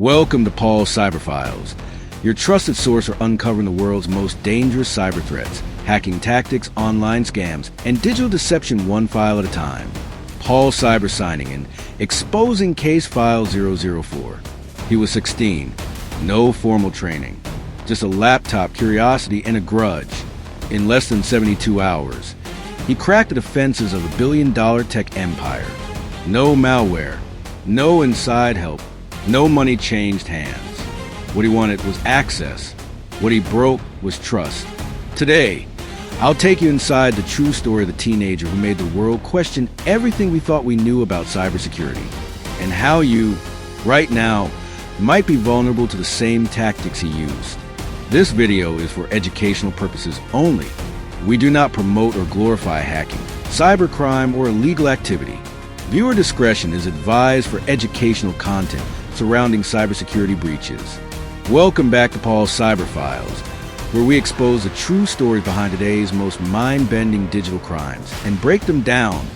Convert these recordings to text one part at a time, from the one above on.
Welcome to Paul's Cyber Files, your trusted source for uncovering the world's most dangerous cyber threats, hacking tactics, online scams, and digital deception one file at a time. Paul Cyber signing in, exposing case file 004. He was 16, no formal training, just a laptop, curiosity, and a grudge. In less than 72 hours, he cracked the defenses of a billion-dollar tech empire. No malware, no inside help, no money changed hands. What he wanted was access. What he broke was trust. Today, I'll take you inside the true story of the teenager who made the world question everything we thought we knew about cybersecurity, and how you, right now, might be vulnerable to the same tactics he used. This video is for educational purposes only. We do not promote or glorify hacking, cybercrime, or illegal activity. Viewer discretion is advised for educational content surrounding cybersecurity breaches. Welcome back to Paul's Cyber Files, where we expose the true stories behind today's most mind-bending digital crimes and break them down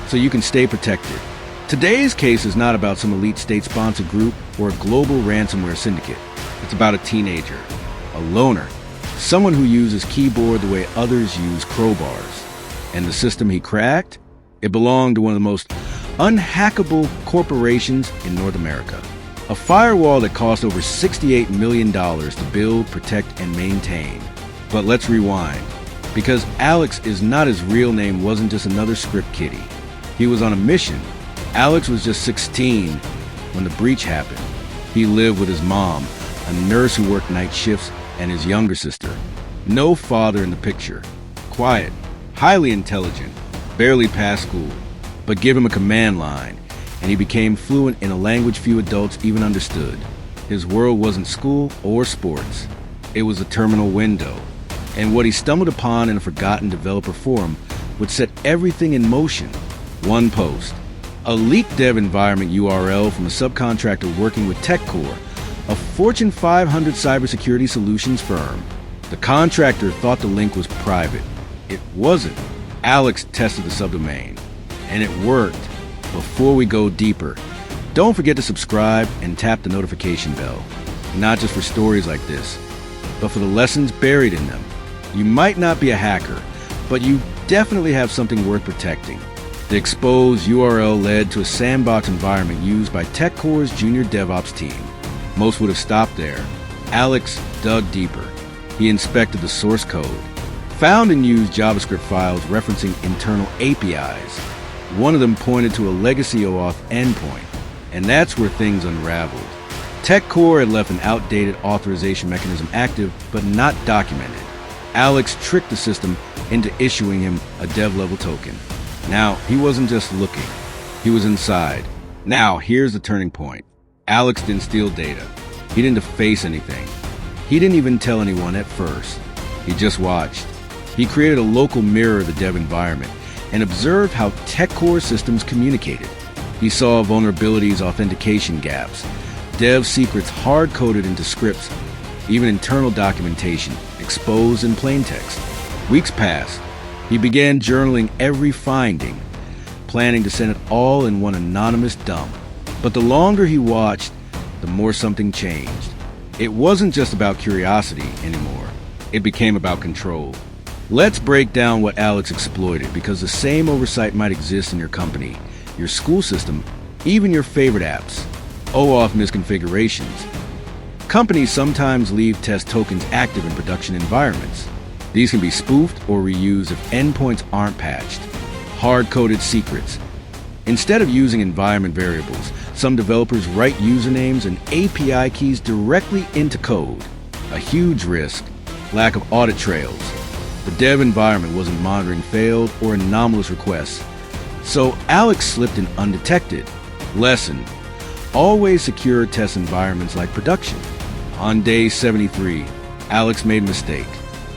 so you can stay protected. Today's case is not about some elite state-sponsored group or a global ransomware syndicate. It's about a teenager, a loner, someone who uses keyboard the way others use crowbars. And the system he cracked? It belonged to one of the most unhackable corporations in North America. A firewall that cost over $68 million to build, protect, and maintain. But let's rewind, because Alex is not his real name, wasn't just another script kiddie. He was on a mission. Alex was just 16 when the breach happened. He lived with his mom, a nurse who worked night shifts, and his younger sister. No father in the picture. Quiet, highly intelligent, barely passed school. But give him a command line, and he became fluent in a language few adults even understood. His world wasn't school or sports. It was a terminal window. And what he stumbled upon in a forgotten developer forum would set everything in motion. One post. A leaked dev environment URL from a subcontractor working with TechCore, a Fortune 500 cybersecurity solutions firm. The contractor thought the link was private. It wasn't. Alex tested the subdomain, and it worked. Before we go deeper, don't forget to subscribe and tap the notification bell, not just for stories like this, but for the lessons buried in them. You might not be a hacker, but you definitely have something worth protecting. The exposed URL led to a sandbox environment used by TechCore's junior DevOps team. Most would have stopped there. Alex dug deeper. He inspected the source code, found and used JavaScript files referencing internal APIs. One of them pointed to a legacy OAuth endpoint, and that's where things unraveled. TechCore had left an outdated authorization mechanism active, but not documented. Alex tricked the system into issuing him a dev-level token. Now, he wasn't just looking, he was inside. Now, here's the turning point. Alex didn't steal data. He didn't deface anything. He didn't even tell anyone at first. He just watched. He created a local mirror of the dev environment and observed how TechCore systems communicated. He saw vulnerabilities, authentication gaps, dev secrets hard-coded into scripts, even internal documentation exposed in plain text. Weeks passed. He began journaling every finding, planning to send it all in one anonymous dump. But the longer he watched, the more something changed. It wasn't just about curiosity anymore. It became about control. Let's break down what Alex exploited, because the same oversight might exist in your company, your school system, even your favorite apps. OAuth misconfigurations. Companies sometimes leave test tokens active in production environments. These can be spoofed or reused if endpoints aren't patched. Hard-coded secrets. Instead of using environment variables, some developers write usernames and API keys directly into code. A huge risk. Lack of audit trails. The dev environment wasn't monitoring failed or anomalous requests. So Alex slipped in undetected. Lesson: always secure test environments like production. On day 73, Alex made a mistake.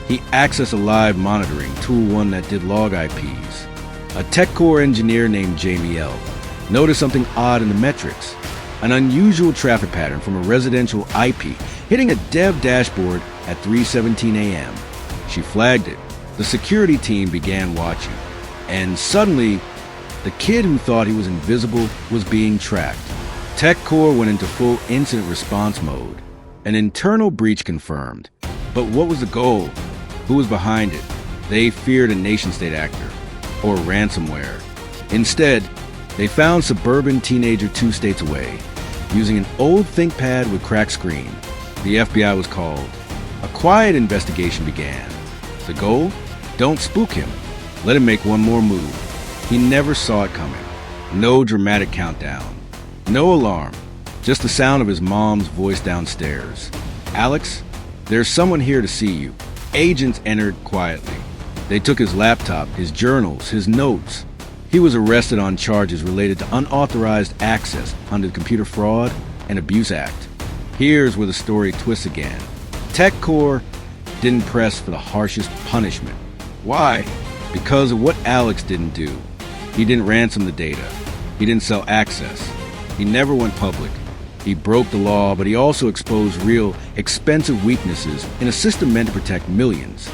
He accessed a live monitoring tool, one that did log IPs. A TechCore engineer named Jamie L. noticed something odd in the metrics. An unusual traffic pattern from a residential IP hitting a dev dashboard at 3:17 a.m. She flagged it. The security team began watching, and suddenly, the kid who thought he was invisible was being tracked. Tech Core went into full incident response mode. An internal breach confirmed. But what was the goal? Who was behind it? They feared a nation-state actor, or ransomware. Instead, they found suburban teenager 2 states away, using an old ThinkPad with cracked screen. The FBI was called. A quiet investigation began. The goal? Don't spook him. Let him make one more move. He never saw it coming. No dramatic countdown. No alarm. Just the sound of his mom's voice downstairs. "Alex, there's someone here to see you." Agents entered quietly. They took his laptop, his journals, his notes. He was arrested on charges related to unauthorized access under the Computer Fraud and Abuse Act. Here's where the story twists again. Tech Core didn't press for the harshest punishment. Why? Because of what Alex didn't do. He didn't ransom the data. He didn't sell access. He never went public. He broke the law, but he also exposed real, expensive weaknesses in a system meant to protect millions.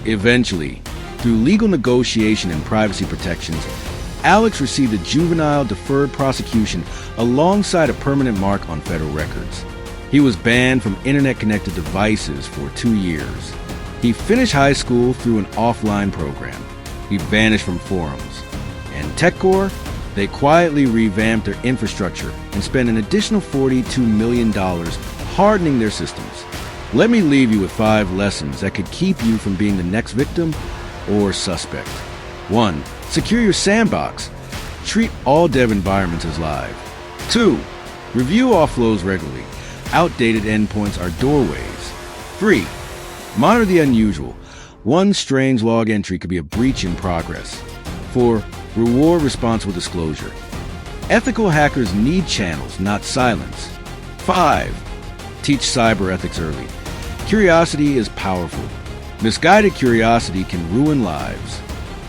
Eventually, through legal negotiation and privacy protections, Alex received a juvenile deferred prosecution alongside a permanent mark on federal records. He was banned from internet-connected devices for 2 years. He finished high school through an offline program. He vanished from forums. And Tech Core? They quietly revamped their infrastructure and spent an additional $42 million hardening their systems. Let me leave you with 5 lessons that could keep you from being the next victim or suspect. 1. Secure your sandbox. Treat all dev environments as live. 2. Review offloads regularly. Outdated endpoints are doorways. 3. Monitor the unusual. One strange log entry could be a breach in progress. 4. Reward responsible disclosure. Ethical hackers need channels, not silence. 5. Teach cyber ethics early. Curiosity is powerful. Misguided curiosity can ruin lives.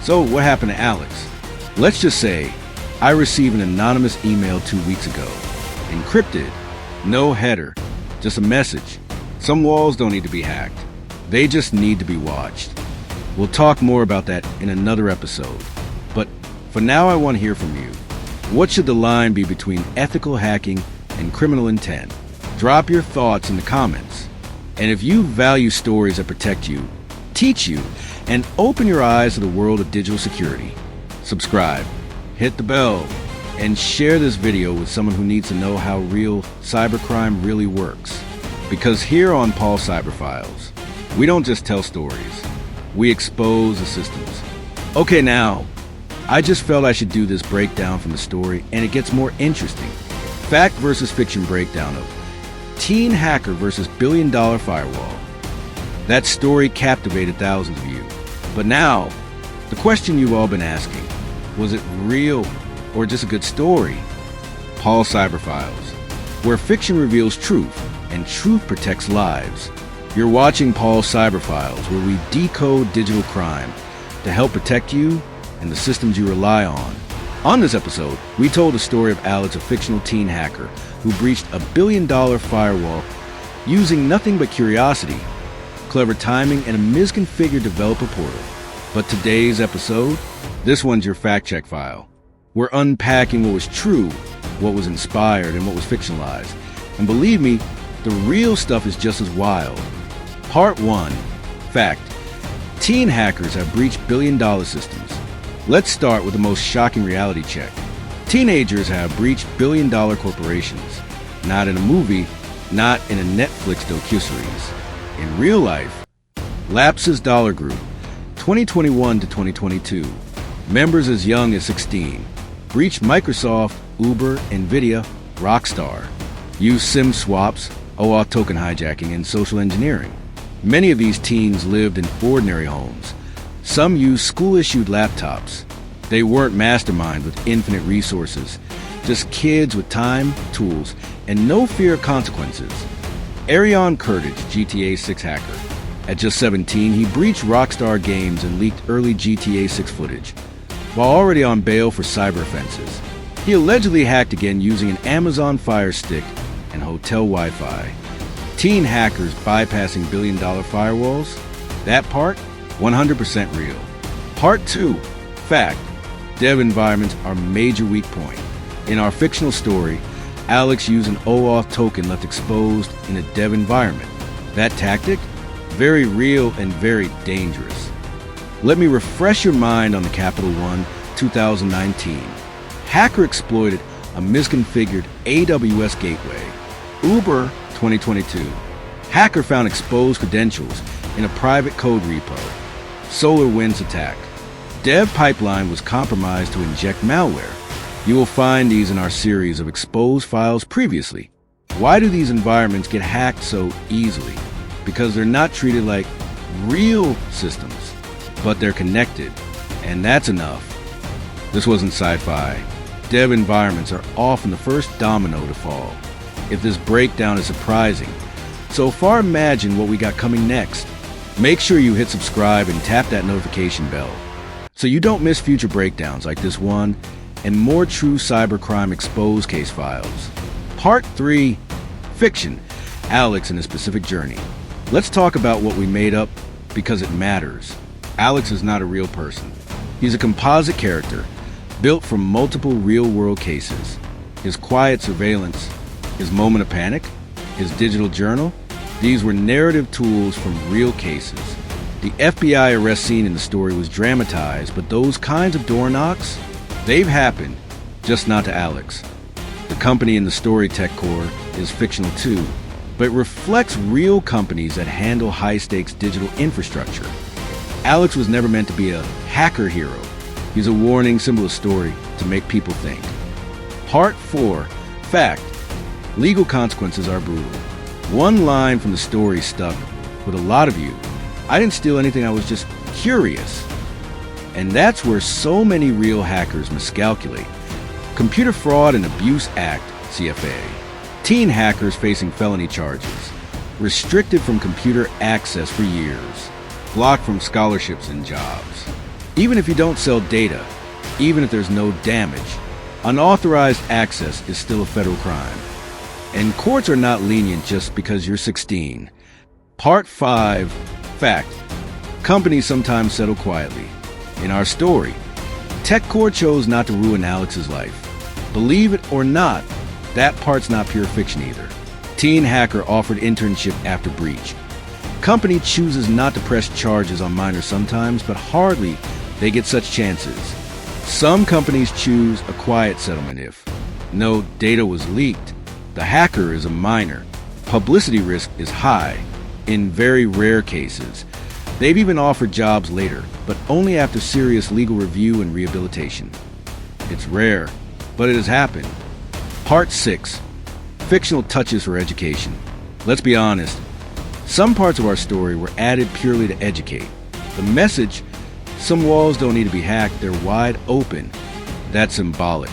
So what happened to Alex? Let's just say I received an anonymous email 2 weeks ago. Encrypted. No header. Just a message. Some walls don't need to be hacked. They just need to be watched. We'll talk more about that in another episode. But for now, I want to hear from you. What should the line be between ethical hacking and criminal intent? Drop your thoughts in the comments. And if you value stories that protect you, teach you, and open your eyes to the world of digital security, subscribe, hit the bell, and share this video with someone who needs to know how real cybercrime really works. Because here on Paul Cyber Files, we don't just tell stories, we expose the systems. Okay, now, I just felt I should do this breakdown from the story, and it gets more interesting. Fact versus fiction breakdown of teen hacker versus billion-dollar firewall. That story captivated thousands of you. But now, the question you've all been asking, was it real or just a good story? Paul Cyber Files, where fiction reveals truth and truth protects lives. You're watching Paul Cyber Files, where we decode digital crime to help protect you and the systems you rely on. On this episode, we told the story of Alex, a fictional teen hacker who breached a billion-dollar firewall using nothing but curiosity, clever timing, and a misconfigured developer portal. But today's episode, this one's your fact-check file. We're unpacking what was true, what was inspired, and what was fictionalized. And believe me, the real stuff is just as wild. Part 1. Fact. Teen hackers have breached billion-dollar systems. Let's start with the most shocking reality check. Teenagers have breached billion-dollar corporations. Not in a movie, not in a Netflix docuseries. In real life, Lapsus Dollar Group, 2021 to 2022. Members as young as 16. Breached Microsoft, Uber, Nvidia, Rockstar. Used SIM swaps, OAuth token hijacking, and social engineering. Many of these teens lived in ordinary homes. Some used school-issued laptops. They weren't masterminds with infinite resources, just kids with time, tools, and no fear of consequences. Arion Curtis, GTA 6 hacker. At just 17, he breached Rockstar Games and leaked early GTA 6 footage. While already on bail for cyber offenses, he allegedly hacked again using an Amazon Fire Stick and hotel Wi-Fi. Teen hackers bypassing billion-dollar firewalls? That part? 100% real. Part 2. Fact. Dev environments are a major weak point. In our fictional story, Alex used an OAuth token left exposed in a dev environment. That tactic? Very real and very dangerous. Let me refresh your mind on the Capital One 2019. Hacker exploited a misconfigured AWS gateway. Uber 2022. Hacker found exposed credentials in a private code repo. SolarWinds attack. Dev pipeline was compromised to inject malware. You will find these in our series of exposed files previously. Why do these environments get hacked so easily? Because they're not treated like real systems, but they're connected, and that's enough. This wasn't sci-fi. Dev environments are often the first domino to fall. If this breakdown is surprising, so far imagine what we got coming next. Make sure you hit subscribe and tap that notification bell so you don't miss future breakdowns like this one and more true cybercrime exposed case files. Part 3, Fiction, Alex and his specific journey. Let's talk about what we made up because it matters. Alex is not a real person. He's a composite character built from multiple real-world cases. His quiet surveillance, his moment of panic, his digital journal, these were narrative tools from real cases. The FBI arrest scene in the story was dramatized, but those kinds of door knocks, they've happened, just not to Alex. The company in the story tech core is fictional too, but it reflects real companies that handle high-stakes digital infrastructure. Alex was never meant to be a hacker hero. He's a warning symbol of story to make people think. Part 4, Fact. Legal consequences are brutal. One line from the story stuck with a lot of you. I didn't steal anything, I was just curious. And that's where so many real hackers miscalculate. Computer Fraud and Abuse Act, CFA. Teen hackers facing felony charges. Restricted from computer access for years. Blocked from scholarships and jobs. Even if you don't sell data, even if there's no damage, unauthorized access is still a federal crime. And courts are not lenient just because you're 16. Part 5, Fact. Companies sometimes settle quietly. In our story, TechCore chose not to ruin Alex's life. Believe it or not, that part's not pure fiction either. Teen hacker offered internship after breach. Company chooses not to press charges on minors sometimes, but hardly they get such chances. Some companies choose a quiet settlement if no data was leaked. The hacker is a minor. Publicity risk is high. In very rare cases, they've even offered jobs later, but only after serious legal review and rehabilitation. It's rare, but it has happened. Part 6, Fictional touches for education. Let's be honest, some parts of our story were added purely to educate. The message, some walls don't need to be hacked, they're wide open. That's symbolic.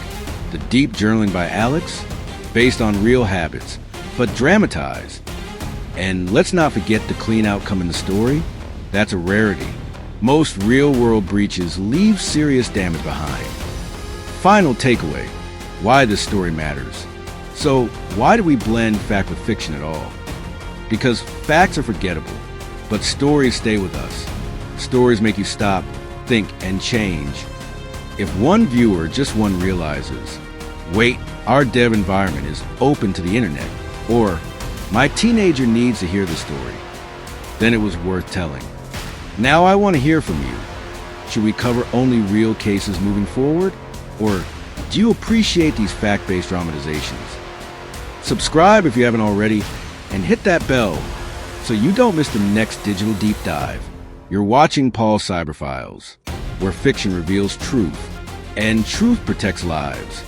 The deep journaling by Alex, based on real habits, but dramatized. And let's not forget the clean outcome in the story. That's a rarity. Most real-world breaches leave serious damage behind. Final takeaway, why this story matters. So, why do we blend fact with fiction at all? Because facts are forgettable, but stories stay with us. Stories make you stop, think, and change. If one viewer, just one, realizes, wait, our dev environment is open to the internet, or my teenager needs to hear the story, then it was worth telling. Now I want to hear from you. Should we cover only real cases moving forward? Or do you appreciate these fact-based dramatizations? Subscribe if you haven't already, and hit that bell so you don't miss the next digital deep dive. You're watching Paul's Cyberfiles, where fiction reveals truth, and truth protects lives.